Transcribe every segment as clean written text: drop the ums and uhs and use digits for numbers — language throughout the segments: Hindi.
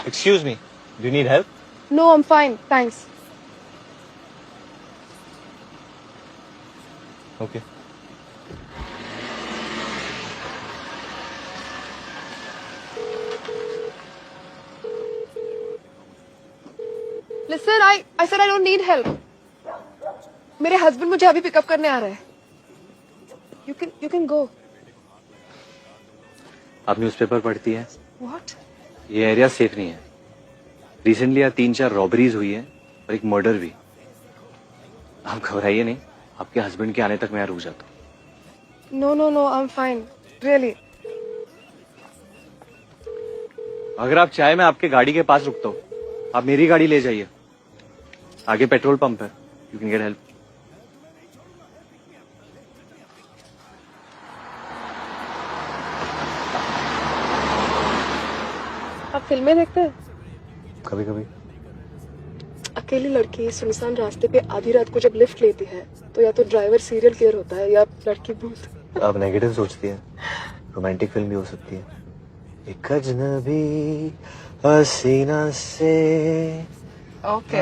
Excuse me, do you need help? No, I'm fine. Thanks. Okay. Listen, I said I don't need help. मेरे husband मुझे अभी pick up करने आ रहा है. You can go. आप न्यूज़पेपर पढ़ती है? What? ये एरिया सेफ नहीं है. रिसेंटली यहाँ 3-4 रॉबरीज हुई है और एक मर्डर भी. आप घबराइए नहीं. आपके हस्बैंड के आने तक मैं यहाँ रुक जाता हूँ. No, I'm fine. Really. अगर आप चाहे मैं आपके गाड़ी के पास रुकता हूँ. आप मेरी गाड़ी ले जाइए. आगे पेट्रोल पंप है. You can get help. आप फिल्में देखते हैं? कभी कभी. अकेली लड़की सुनसान रास्ते पे आधी रात को जब लिफ्ट लेती है तो या तो ड्राइवर सीरियल किलर होता है या लड़की भूत. आप नेगेटिव सोचती हैं. रोमांटिक फिल्म भी हो सकती है. एक अजनबी हसीना से. ओके.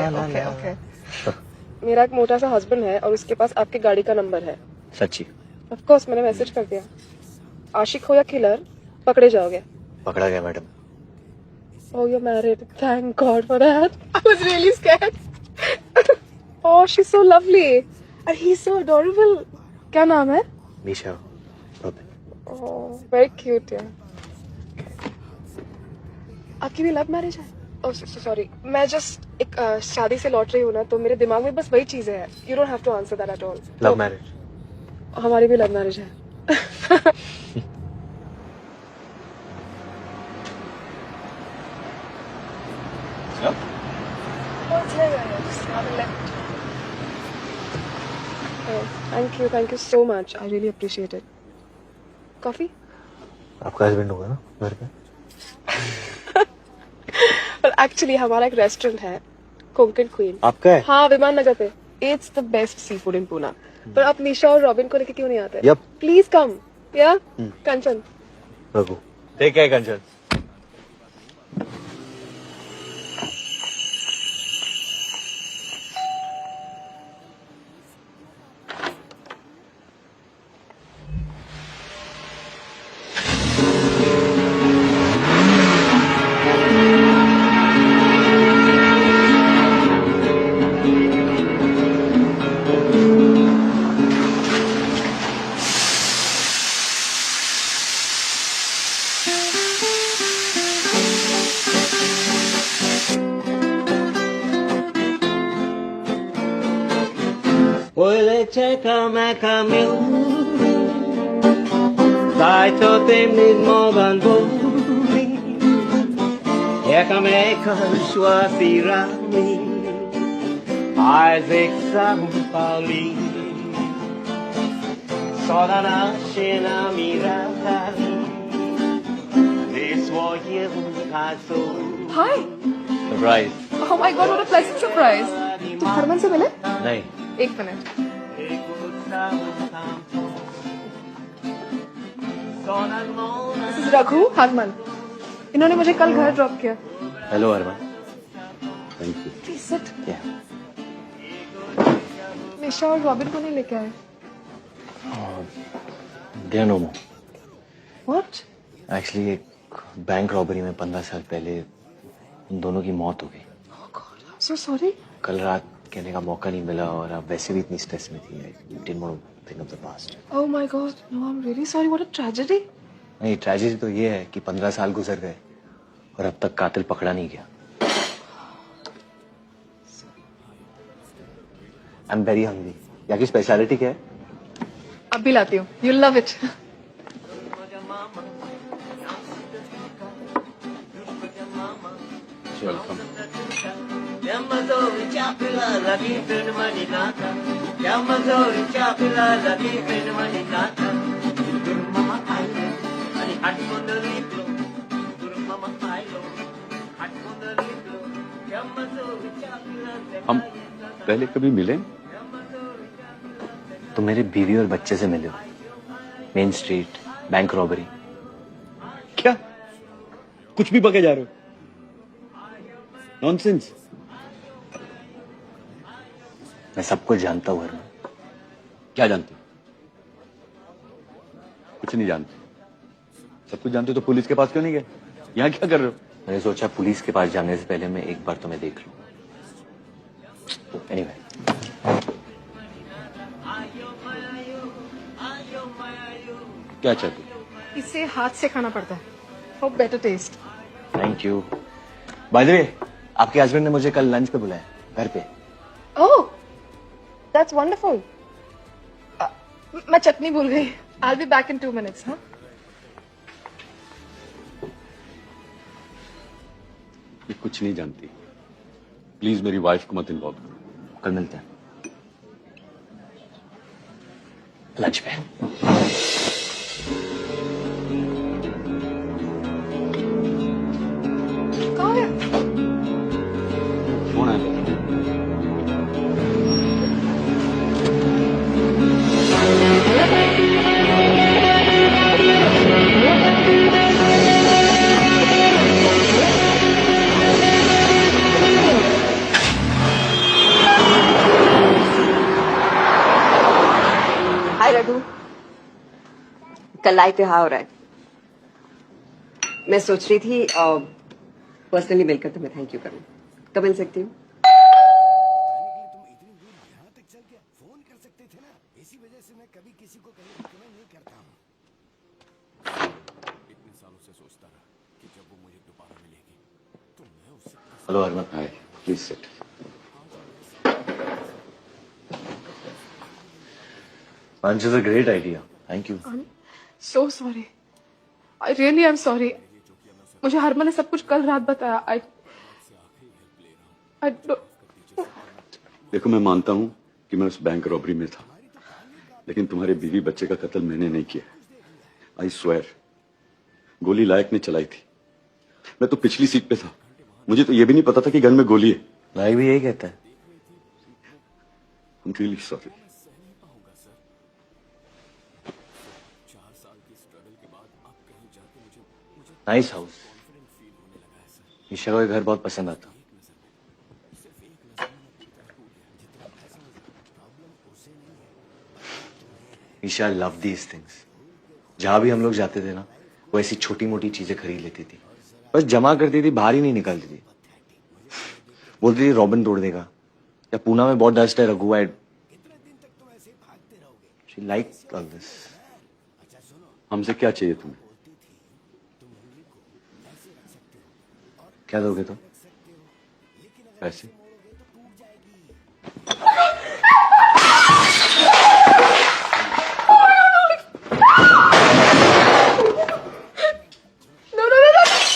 मेरा एक मोटा सा हस्बैंड है और उसके पास आपकी गाड़ी का नंबर है. सच्ची? ऑफ कोर्स मैंने मैसेज कर दिया. आशिक हो या किलर पकड़े जाओगे. पकड़ा गया madam. Oh, you're married. Thank God for that. I was really scared. Oh, she's so lovely. And he's so adorable. क्या नाम है? Misha. Robin. Oh, very cute, yeah. आपकी भी लव मैरिज है? Oh, sorry. मैं just एक शादी से लौट रही हूँ ना तो मेरे दिमाग में बस वही चीजें हैं. You don't have to answer that at all. Love marriage. हमारी भी लव मैरिज है. Thank you so much. I really appreciate it. Coffee? आपका हस्बैंड होगा ना घर पे? But actually हमारा एक रेस्टोरेंट है, कोंकण क्वीन. आपका है? हाँ, विमान नगर पे. It's the best seafood in Pune. पर आप निशा और रॉबिन को लेके क्यों नहीं आते? Yep. Please come. Yeah? कंचन. रघु. ठीक है कंचन. Oi, czeka me Kamil, daj to tym mogą boli, jaka meka szła firami, Isaac sam pali, soda naszyna mirali, swoje kaso. Hi. Surprise. Oh my God, what a pleasant surprise. तुम हरमन से मिले? नहीं. एक minute. This is Raghu Harman. इन्होंने मुझे कल घर ड्रॉप किया. Hello Arman. Thank you. Please sit. या. निशा और रॉबिन को नहीं लेके आए. They are no more. What? Actually एक बैंक रॉबरी में 15 साल पहले उन दोनों की मौत हो गई. Oh God, I'm so sorry. कल रात कहने का मौका नहीं मिला और आप वैसे भी इतनी स्ट्रेस में थी. I didn't want to think of the past. Oh my God, no, I'm really sorry. What a tragedy. नहीं, ट्रेजेडी तो ये है कि 15 साल गुजर गए और अब तक कातिल पकड़ा नहीं गया. I am very hungry. यहाँ की स्पेशलिटी क्या है? अब भी लाती हूँ. You'll love it. वेलकम. हम पहले कभी मिले? तो मेरे बीवी और बच्चे से मिले हो. Main street bank robbery. क्या कुछ भी बके जा रहे हो? नॉनसेंस। मैं सब कुछ जानता हूँ हरमन। क्या जानते हो? कुछ नहीं जानते। सब कुछ जानते हो तो पुलिस के पास क्यों नहीं गए? यहाँ क्या कर रहे हो? मैंने सोचा पुलिस के पास जाने से पहले मैं एक बार तुम्हें देख लूं। एनीवे, क्या चाहते हो? इसे हाथ से खाना पड़ता है for better taste. Thank you. By the way, आपके हस्बैंड ने मुझे कल लंच पे बुलाया, घर पे। ओह, दैट्स वंडरफुल। मैं चटनी भूल गई। I'll be back in 2 minutes, हाँ? ये कुछ नहीं जानती। प्लीज मेरी वाइफ को मत इन्वॉल्व करो। कल मिलते हैं लंच पे। कहाँ है? कौन है? हाय रघु, कल लाइव त्योहार हो रहा है। मैं सोच रही थी पर्सनली मिलकर तुम्हें थैंक यू करूं। कब मिल सकती हूँ? Hello Harman. Hi, please sit. Lunch is a great idea, thank you. So sorry. I really am sorry. मुझे हरमन ने सब कुछ कल रात बताया। I don't... देखो, मैं मानता हूं कि मैं उस बैंक रॉबरी में था, लेकिन तुम्हारे बीवी बच्चे का कत्ल मैंने नहीं किया। आई स्वेयर, गोली लायक ने चलाई थी। मैं तो पिछली सीट पे था, मुझे तो ये भी नहीं पता था कि गन में गोली है। भाई भी यही कहता है। I'm really sorry. Nice house. Isha को ये घर बहुत पसंद आता। Isha love these things. जहां भी हम लोग जाते थे ना, वो ऐसी छोटी मोटी चीजें खरीद लेती थी, बस जमा करती थी, बाहर ही नहीं निकालती थी। बोलती थी रॉबिन तोड़ देगा, या पूना में बहुत डस्ट है Raghu. She like all this. हमसे क्या चाहिए तुम्हें? क्या दोगे तुम? पैसे?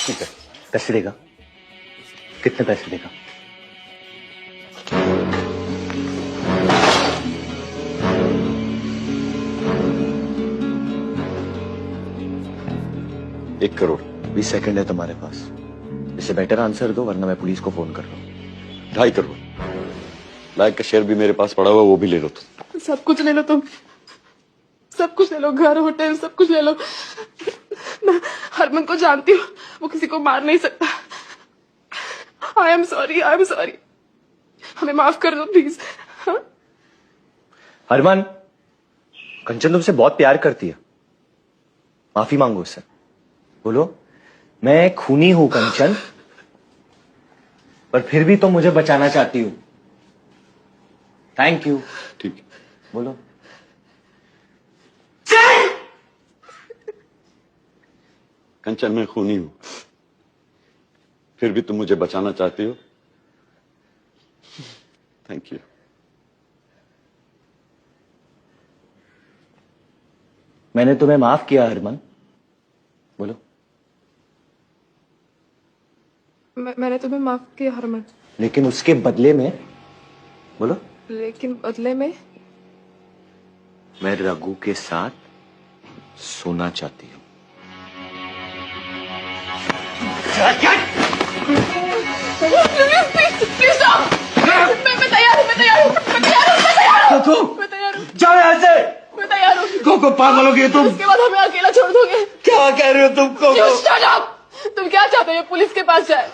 ठीक है, पैसे देगा? कितने पैसे देगा? एक करोड़। 20 सेकंड है तुम्हारे पास, इससे बेटर आंसर दो वरना मैं पुलिस को फोन कर रहा हूँ। 2.5 करोड़। लायक का शेयर भी मेरे पास पड़ा हुआ, वो भी ले लो तुम। सब कुछ ले लो तुम, सब कुछ ले लो, घर होटल सब कुछ ले लो। मैं हरमन को जानती हूँ, वो किसी को मार नहीं सकता। I am sorry, I am sorry. हमें माफ कर दो प्लीज। हाँ? हरमन, कंचन तुमसे बहुत प्यार करती है, माफी मांगो उससे। बोलो मैं खूनी हूं कंचन, पर फिर भी तुम मुझे बचाना चाहती हो। Thank you. ठीक है। बोलो। कंचन, मैं खूनी हूं, फिर भी तुम मुझे बचाना चाहती हो। Thank you. मैंने तुम्हें माफ किया हरमन। बोलो। मैंने तुम्हें माफ किया हरमन, लेकिन उसके बदले में, बोलो, लेकिन बदले में मैं रघु के साथ सोना चाहती हूँ। Please stop. मैं तैयार हूँ, मैं तैयार हूँ, मैं तैयार हूँ, मैं तैयार हूँ, मैं तैयार हूँ, जाओ यहाँ से। मैं तैयार हूँ। को पागल हो गई तुम। उसके बाद हमें अकेला छोड़ दोगे? क्या कह रहे हो तुम? You shut up! तुम क्या चाहते हो? ये पुलिस के पास जाए?